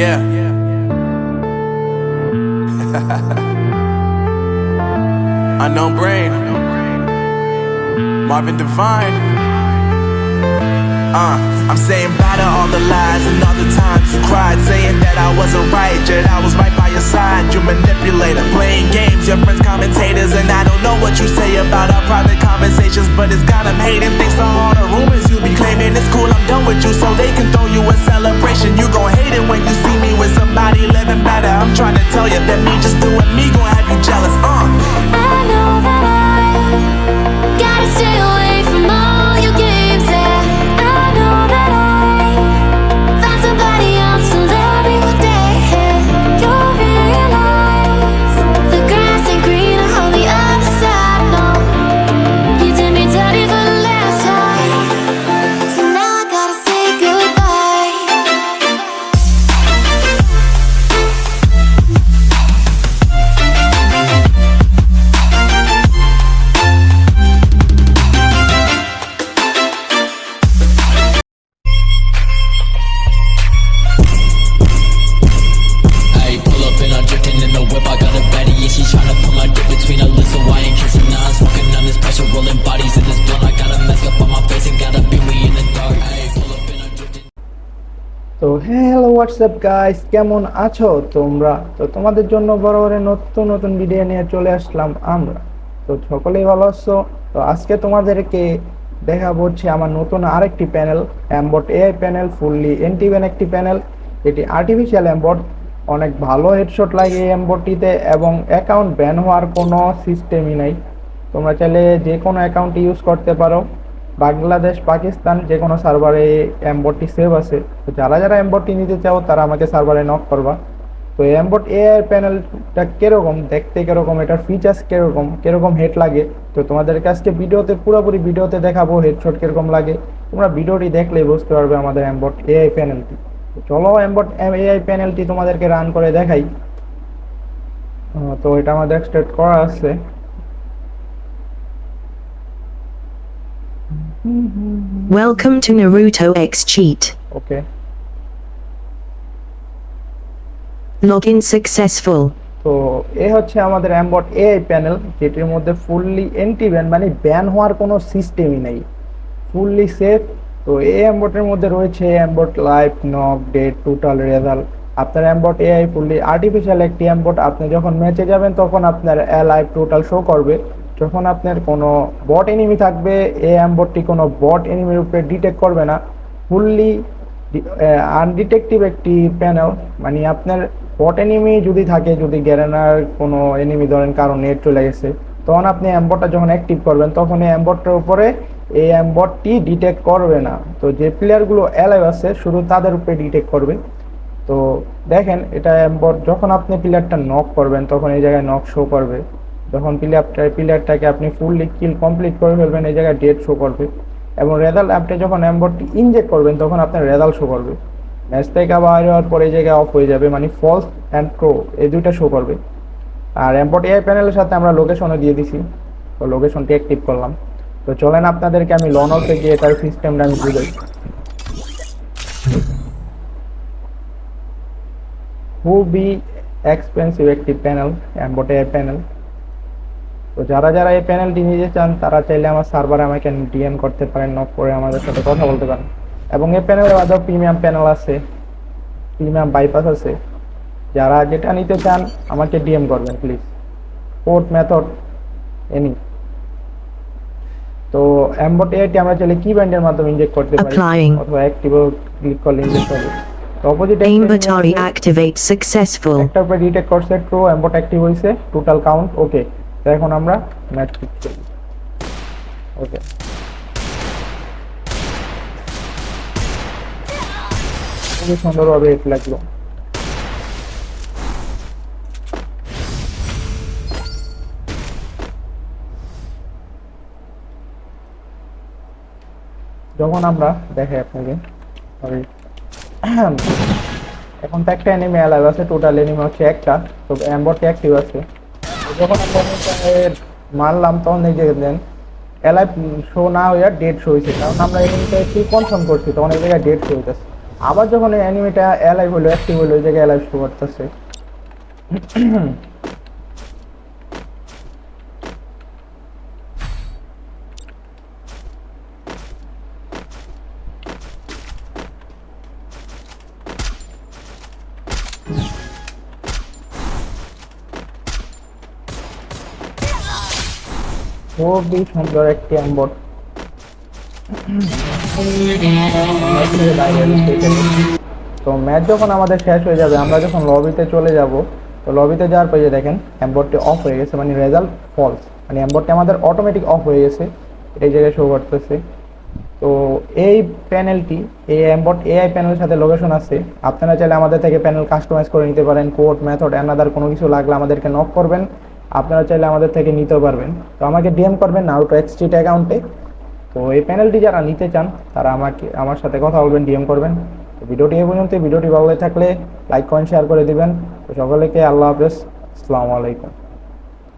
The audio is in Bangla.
Yeah. Unknown Brain. Marvin Devine. I'm saying bye to all the lies and all the times you cried, saying that I wasn't right, yet I was right by your side. You manipulator, playing games, your friends commentators, and I don't know what you say about our private conversations, but it's got them hating. Thanks to all the rumors you be claiming. It's cool, I'm done with you, so they can throw you a celebration. You gon' hate it when you see me with somebody living better. I'm trying to tell you that me just doing me gon' have you jealous. I know that I gotta stay away from all your games. Yeah, I know that I found somebody else to love me one day. You'll realize the grass ain't greener on the other side. No, you did me dirty for the last time, so now I gotta say goodbye. Ayy, pull up and I'm drifting in the whip. I got a baddie and she tryna put my dick between her lips, so I ain't kissing. Now I'm smoking on this pressure, rolling bodies in this blunt. I got a mask up on my face and got a beam me in the dark. Ayy, pull up and I'm drifting. তো হ্যালো হোয়াটসঅ্যাপ গাইস, কেমন আছো তোমরা? তো তোমাদের জন্য বরাবরের নতুন নতুন ভিডিও নিয়ে চলে আসলাম আমরা। তো সকলেই ভালো আছো? তো আজকে তোমাদেরকে দেখাবো হচ্ছে আমার নতুন আরেকটি প্যানেল, অ্যাম্বট এআই প্যানেল, ফুললি এন্টিভেন একটি প্যানেল। এটি আর্টিফিশিয়াল অ্যাম্বট, অনেক ভালো হেডশট লাগে এই অ্যাম্বটটিতে এবং অ্যাকাউন্ট ব্যান হওয়ার কোনো সিস্টেমই নাই। তোমরা চাইলে যে কোনো অ্যাকাউন্ট ইউজ করতে পারো, বাংলাদেশ, পাকিস্তান যে কোনো সার্ভারে অ্যাম্বটটি সেভ আছে। তো যারা যারা অ্যাম্বটটি নিতে চাও তারা আমাকে সার্ভারে নক করবা। তো অ্যাম্বট এআই প্যানেলটা কীরকম দেখতে, কীরকম এটার ফিচার্স, কীরকম হেড লাগে, তো তোমাদেরকে আজকে ভিডিওতে পুরোপুরি ভিডিওতে দেখাবো হেডশট কীরকম লাগে। তোমরা ভিডিওটি দেখলেই বুঝতে পারবে আমাদের অ্যাম্বট এআই প্যানেলটি। তো চলো অ্যাম্বট এআই প্যানেলটি তোমাদেরকে রান করে দেখাই। তো এটা আমাদের স্টার্ট করা আছে। Welcome to Naruto X Cheat. Okay, Login successful. তো এ হচ্ছে আমাদের অ্যাম্বট এআই প্যানেল, যেটির মধ্যে ফুললি এন্টি ব্যান, মানে ব্যান হওয়ার কোনো সিস্টেমই নেই, ফুললি সেফ। তো এই অ্যাম্বটের মধ্যে রয়েছে Ambot live, knock, date, total, result. আপনার অ্যাম্বট এআই ফুললি আর্টিফিশিয়াল একটি অ্যাম্বট। আপনি যখন ম্যাচে যাবেন তখন আপনার লাইভ টোটাল শো করবে। যখন আপনার কোনো বট এনিমি থাকবে, এই অ্যাম্বটটি কোনো বট এনিমির উপরে ডিটেক্ট করবে না। ফুললি আনডিটেকটিভ একটি প্যানেল, মানে আপনার বট এনিমি যদি থাকে, যদি গ্যারেনার কোনো এনিমি ধরেন কারণ নেট চলে গেছে, তখন আপনি অ্যাম্বটটা যখন অ্যাক্টিভ করবেন তখন এই অ্যাম্বটটার উপরে এই অ্যাম্বটটি ডিটেক্ট করবে না। তো যে প্লেয়ারগুলো অ্যালাইভ আছে শুধু তাদের উপরে ডিটেক্ট করবে। তো দেখেন এটা অ্যাম্বট, যখন আপনি প্লেয়ারটা নক করবেন তখন এই জায়গায় নক শো করবে। যখন প্লেয়ারটাকে আপনি ফুললি কিল কমপ্লিট করে ফেলবেন এই জায়গায় ডেট শো করবে। এবং রেজাল্ট আপনি যখন অ্যাম্বটটি ইনজেক্ট করবেন তখন আপনার রেজাল্ট শো করবে। ম্যাচ থেকে বাইরে হওয়ার পরে এই জায়গায় অফ হয়ে যাবে, মানে ফলস অ্যান্ড ট্রু এই দুইটা শো করবে। আর অ্যাম্বট এআই প্যানেলের সাথে আমরা লোকেশনও দিয়ে দিছি, তো লোকেশনটি অ্যাক্টিভ করলাম। তো চলেন আপনাদেরকে আমি লনলতে গিয়ে এটার সিস্টেমটা আমি বুঝাই। খুবই এক্সপেন্সিভ একটি প্যানেল, অ্যাম্বট এআই প্যানেল। তো যারা যারা এই প্যানেলটি নিতে চান তারা চাইলে আমার সার্ভারে আমাকে ডিএম করতে পারেন, নক করে আমাদের সাথে কথা বলতে পারেন। এবং এই প্যানেলের বাদেও প্রিমিয়াম প্যানেল আছে, প্রিমিয়াম বাইপাস আছে। যারা যেটা নিতে চান আমাকে ডিএম করবেন প্লিজ, পোর্ট মেথড এনি। তো অ্যাম্বট এআইটি আমরা চাইলে কি ব্যান্ডের মাধ্যমে ইনজেক্ট করতে পারি, Applying. অথবা অ্যাক্টিভ ক্লিক করলে ইনজেক্ট হবে। তো অপোজিট Inventory activate successful. একটা উপরে ডিটেক্ট করছে ট্রু, অ্যাম্বট অ্যাক্টিভ হয়েছে, টোটাল কাউন্ট ওকে। তো এখন আমরা ম্যাচ ক্লিক করি, ওকে। খুবই সুন্দরভাবে হেড লাগলো। যখন আমরা দেখাই আপনাকে, এখন তো একটা এনিমি অ্যালাইভ আছে, টোটাল এনিমি হচ্ছে একটা, তো অ্যাম্বটটি অ্যাক্টিভ আছে। যখন আমরা মারলাম তখন এই যে দেন অ্যালাইভ শো না হইয়া ডেড শো হয়েছে, কারণ আমরা এনিমিটা একটু কনফার্ম করছি, তখন এই জায়গায় ডেড শো হইতেছে। আবার যখন এই অ্যানিমেটা অ্যালাইভ হলো অ্যাক্টিভ হলো ওই জায়গায় অ্যালাইভ শো করতেছে। খুবই সুন্দর একটি অ্যাম্বট। তো ম্যাচ যখন আমাদের শেষ হয়ে যাবে, আমরা যখন লবিতে চলে যাব, তো লবিতে যাওয়ার পরে দেখেন অ্যাম্বটটি অফ হয়ে গেছে, মানে রেজাল্ট ফলস, মানে অ্যাম্বটটি আমাদের অটোমেটিক অফ হয়ে গেছে, এই জায়গায় শো করতেছে। তো এই প্যানেলটি এই অ্যাম্বট এআই প্যানেলের সাথে লোকেশন আছে। আপনারা চাইলে আমাদের থেকে প্যানেল কাস্টমাইজ করে নিতে পারেন। কোড মেথড অ্যানাদার কোনো কিছু লাগলে আমাদেরকে নক করবেন, আপনারা চাইলে আমাদের থেকে নিতে পারবেন। তো আমাকে ডিএম করবেন নারুটো এক্স চিট অ্যাকাউন্টে। তো এই প্যানেলটি যারা নিতে চান তারা আমার সাথে কথা বলবেন, ডিএম করবেন। তো ভিডিওটি এই পর্যন্ত। ভিডিওটি ভালো লাগলে থাকলে লাইক কমেন্ট শেয়ার করে দিবেন। তো সকলকে আল্লাহ হাফেজ, আসসালামু আলাইকুম।